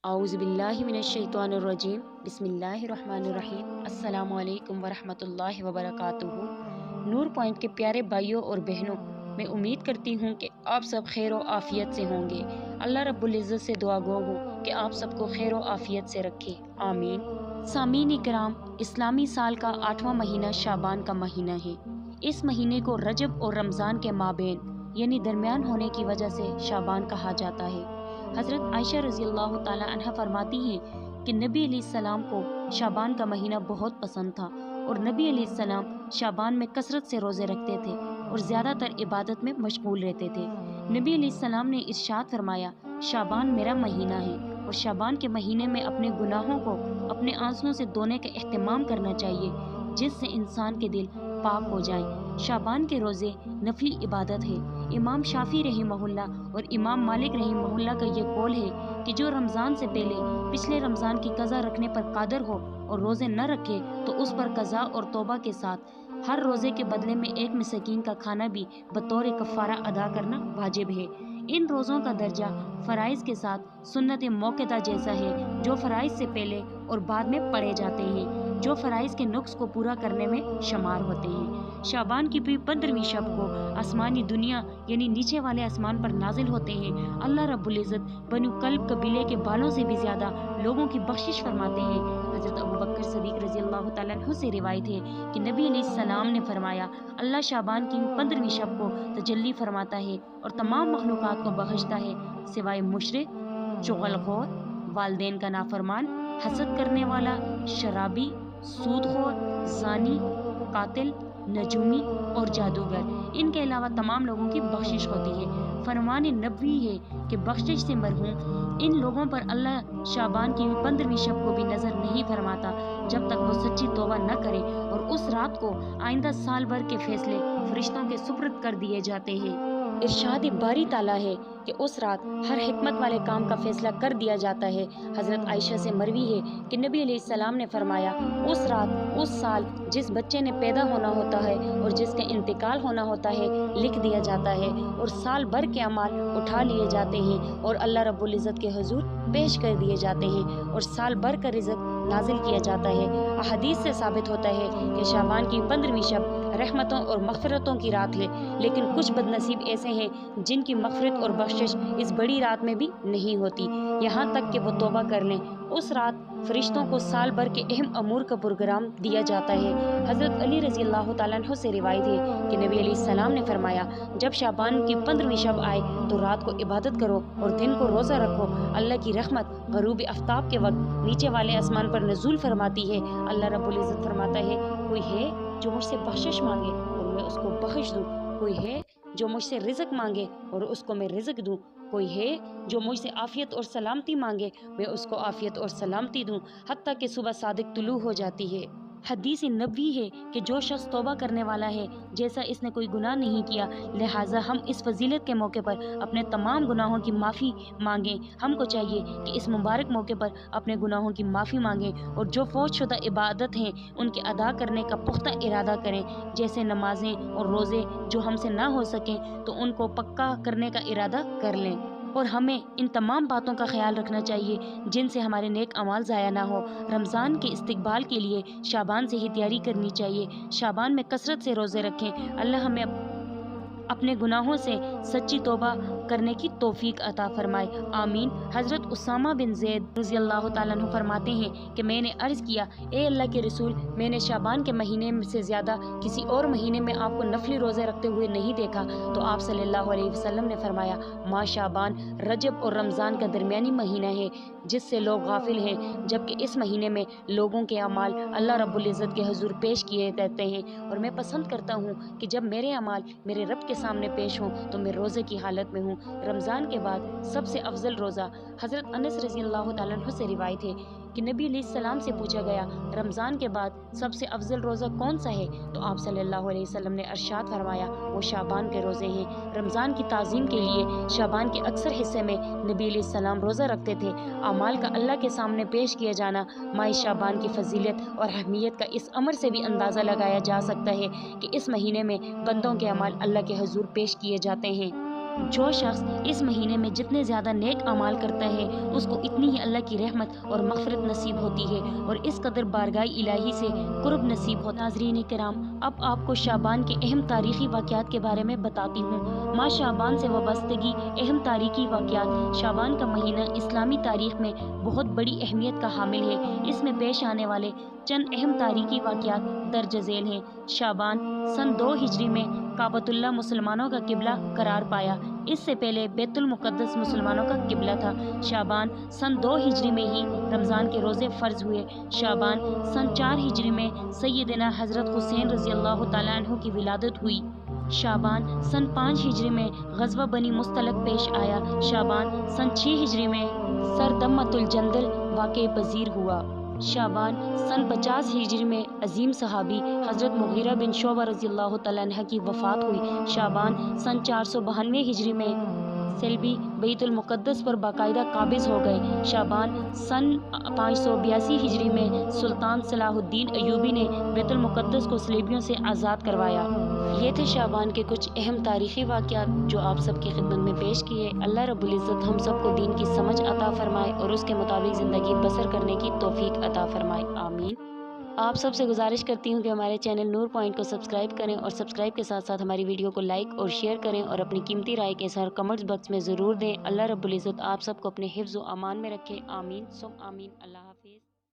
اعوذ باللہ من الشیطان الرجیم بسم اللہ الرحمن الرحیم السلام علیکم ورحمۃ اللہ وبرکاتہ۔ نور پوائنٹ کے پیارے بھائیوں اور بہنوں، میں امید کرتی ہوں کہ آپ سب خیر و عافیت سے ہوں گے۔ اللہ رب العزت سے دعا گو ہوں کہ آپ سب کو خیر و عافیت سے رکھے، آمین۔ سامعین کرام، اسلامی سال کا 8واں مہینہ شعبان کا مہینہ ہے۔ اس مہینے کو رجب اور رمضان کے مابین یعنی درمیان ہونے کی وجہ سے شعبان کہا جاتا ہے۔ حضرت عائشہ رضی اللہ تعالی عنہ فرماتی ہیں کہ نبی علیہ السلام کو شعبان کا مہینہ بہت پسند تھا اور نبی علیہ السلام شعبان میں کثرت سے روزے رکھتے تھے اور زیادہ تر عبادت میں مشغول رہتے تھے۔ نبی علیہ السلام نے ارشاد فرمایا، شعبان میرا مہینہ ہے اور شعبان کے مہینے میں اپنے گناہوں کو اپنے آنسوؤں سے دھونے کا اہتمام کرنا چاہیے، جس سے انسان کے دل پاک ہو جائیں۔ شعبان کے روزے نفلی عبادت ہے۔ امام شافعی رحمہ اللہ اور امام مالک رحمہ اللہ کا یہ قول ہے کہ جو رمضان سے پہلے پچھلے رمضان کی قضا رکھنے پر قادر ہو اور روزے نہ رکھے تو اس پر قضا اور توبہ کے ساتھ ہر روزے کے بدلے میں ایک مسکین کا کھانا بھی بطور کفارہ ادا کرنا واجب ہے۔ ان روزوں کا درجہ فرائض کے ساتھ سنت موقدہ جیسا ہے، جو فرائض سے پہلے اور بعد میں پڑھے جاتے ہیں، جو فرائض کے نقص کو پورا کرنے میں شمار ہوتے ہیں۔ شعبان کی بھی 15ویں شب کو آسمانی دنیا یعنی نیچے والے آسمان پر نازل ہوتے ہیں۔ اللہ رب العزت بنو کلب قبیلے کے بالوں سے بھی زیادہ لوگوں کی بخشش فرماتے ہیں۔ حضرت ابوبکر صدیق رضی اللہ تعالیٰ عنہ سے روایت ہے کہ نبی علیہ السلام نے فرمایا، اللہ شعبان کی 15ویں شب کو تجلی فرماتا ہے اور تمام مخلوقات کو بخشتا ہے سوائے مشرک، چغل خور، والدین کا نافرمان، حسد کرنے والا، شرابی، سود خور، زانی، قاتل، نجومی اور جادوگر۔ ان کے علاوہ تمام لوگوں کی بخشش ہوتی ہے۔ فرمان نبوی ہے کہ بخشش سے مرحوم ان لوگوں پر اللہ شعبان کی 15ویں شب کو بھی نظر نہیں فرماتا جب تک وہ سچی توبہ نہ کرے، اور اس رات کو آئندہ سال بھر کے فیصلے فرشتوں کے سپرد کر دیے جاتے ہیں۔ ارشاد باری تعالیٰ ہے کہ اس رات ہر حکمت والے کام کا فیصلہ کر دیا جاتا ہے۔ حضرت عائشہ سے مروی ہے کہ نبی علیہ السلام نے فرمایا، اس رات اس سال جس بچے نے پیدا ہونا ہوتا ہے اور جس کا انتقال ہونا ہوتا ہے لکھ دیا جاتا ہے، اور سال بھر کے اعمال اٹھا لیے جاتے ہیں اور اللہ رب العزت کے حضور پیش کر دیے جاتے ہیں، اور سال بھر کا رزق نازل کیا جاتا ہے۔ احادیث سے ثابت ہوتا ہے کہ شعبان کی 15ویں شب رحمتوں اور مغفرتوں کی رات ہے، لیکن کچھ بد نصیب ایسے ہیں جن کی مغفرت اور بخشش اس بڑی رات میں بھی نہیں ہوتی، یہاں تک کہ وہ توبہ کر لیں۔ اس رات فرشتوں کو سال بھر کے اہم امور کا پروگرام دیا جاتا ہے۔ حضرت علی رضی اللہ تعالیٰ عنہ سے روایت ہے کہ نبی علیہ السلام نے فرمایا، جب شعبان کی 15ویں شب آئے تو رات کو عبادت کرو اور دن کو روزہ رکھو۔ اللہ کی رحمت غروب آفتاب کے وقت نیچے والے آسمان پر نزول فرماتی ہے۔ اللہ رب العزت فرماتا ہے، کوئی ہے جو مجھ سے بخشش مانگے اور میں اس کو بخش دوں، کوئی ہے جو مجھ سے رزق مانگے اور اس کو میں رزق دوں، کوئی ہے جو مجھ سے عافیت اور سلامتی مانگے میں اس کو عافیت اور سلامتی دوں، حتیٰ کہ صبح صادق طلوع ہو جاتی ہے۔ حدیث نبوی ہے کہ جو شخص توبہ کرنے والا ہے جیسا اس نے کوئی گناہ نہیں کیا، لہٰذا ہم اس فضیلت کے موقع پر اپنے تمام گناہوں کی معافی مانگیں۔ ہم کو چاہیے کہ اس مبارک موقع پر اپنے گناہوں کی معافی مانگیں اور جو فوت شدہ عبادت ہیں ان کے ادا کرنے کا پختہ ارادہ کریں، جیسے نمازیں اور روزے جو ہم سے نہ ہو سکیں تو ان کو پکا کرنے کا ارادہ کر لیں، اور ہمیں ان تمام باتوں کا خیال رکھنا چاہیے جن سے ہمارے نیک اعمال ضائع نہ ہو۔ رمضان کے استقبال کے لیے شعبان سے ہی تیاری کرنی چاہیے۔ شعبان میں کثرت سے روزے رکھیں۔ اللہ ہمیں اپنے گناہوں سے سچی توبہ کرنے کی توفیق عطا فرمائے، آمین۔ حضرت اسامہ بن زید رضی اللہ تعالیٰ عنہ فرماتے ہیں کہ میں نے عرض کیا، اے اللہ کے رسول، میں نے شعبان کے مہینے سے زیادہ کسی اور مہینے میں آپ کو نفلی روزے رکھتے ہوئے نہیں دیکھا، تو آپ صلی اللہ علیہ وسلم نے فرمایا، ماہ شعبان رجب اور رمضان کا درمیانی مہینہ ہے جس سے لوگ غافل ہیں، جبکہ اس مہینے میں لوگوں کے اعمال اللہ رب العزت کے حضور پیش کیے جاتے ہیں، اور میں پسند کرتا ہوں کہ جب میرے اعمال میرے رب کے سامنے پیش ہوں تو میں روزے کی حالت میں ہوں۔ رمضان کے بعد سب سے افضل روزہ، حضرت انس رضی اللہ تعالیٰ عنہ سے روایت ہے کہ نبی علیہ السلام سے پوچھا گیا، رمضان کے بعد سب سے افضل روزہ کون سا ہے؟ تو آپ صلی اللہ علیہ وسلم نے ارشاد فرمایا، وہ شعبان کے روزے ہیں۔ رمضان کی تعظیم کے لیے شعبان کے اکثر حصے میں نبی علیہ السلام روزہ رکھتے تھے۔ اعمال کا اللہ کے سامنے پیش کیا جانا ماہ شعبان کی فضیلت اور اہمیت کا اس امر سے بھی اندازہ لگایا جا سکتا ہے کہ اس مہینے میں بندوں کے اعمال اللہ کے حضور پیش کیے جاتے ہیں۔ جو شخص اس مہینے میں جتنے زیادہ نیک اعمال کرتا ہے اس کو اتنی ہی اللہ کی رحمت اور مغفرت نصیب ہوتی ہے اور اس قدر بارگاہ الہی سے قرب نصیب ہوتا ہے۔ ناظرین کرام، اب آپ کو شعبان کے اہم تاریخی واقعات کے بارے میں بتاتی ہوں۔ ماہ شعبان سے وابستگی اہم تاریخی واقعات۔ شعبان کا مہینہ اسلامی تاریخ میں بہت بڑی اہمیت کا حامل ہے۔ اس میں پیش آنے والے چند اہم تاریخی واقعات درج ذیل ہیں۔ شعبان سن 2 ہجری میں کعبۃ اللہ مسلمانوں کا قبلہ قرار پایا۔ اس سے پہلے بیت المقدس مسلمانوں کا قبلہ تھا۔ شعبان سن 2 ہجری میں ہی رمضان کے روزے فرض ہوئے۔ شعبان سن 4 ہجری میں سیدنا حضرت حسین رضی اللہ تعالیٰ عنہ کی ولادت ہوئی۔ شعبان سن 5 ہجری میں غزوہ بنی مستلق پیش آیا۔ شعبان سن 6 ہجری میں سردمۃ الجندل واقع پذیر ہوا۔ شعبان سن 50 ہجری میں عظیم صحابی حضرت مغیرہ بن شعبہ رضی اللہ تعالیٰ عنہ کی وفات ہوئی۔ شعبان سن 492 ہجری میں سیلبی بیت المقدس پر باقاعدہ قابض ہو گئے۔ شعبان سن 582 ہجری میں سلطان صلاح الدین ایوبی نے بیت المقدس کو صلیبیوں سے آزاد کروایا۔ یہ تھے شعبان کے کچھ اہم تاریخی واقعات جو آپ سب کی خدمت میں پیش کیے۔ اللہ رب العزت ہم سب کو دین کی سمجھ عطا فرمائے اور اس کے مطابق زندگی بسر کرنے کی توفیق عطا فرمائے، آمین۔ آپ سب سے گزارش کرتی ہوں کہ ہمارے چینل نور پوائنٹ کو سبسکرائب کریں اور سبسکرائب کے ساتھ ساتھ ہماری ویڈیو کو لائک اور شیئر کریں اور اپنی قیمتی رائے کے ساتھ کمنٹس باکس میں ضرور دیں۔ اللہ رب العزت آپ سب کو اپنے حفظ و امان میں رکھے، آمین ثم آمین۔ اللہ حافظ۔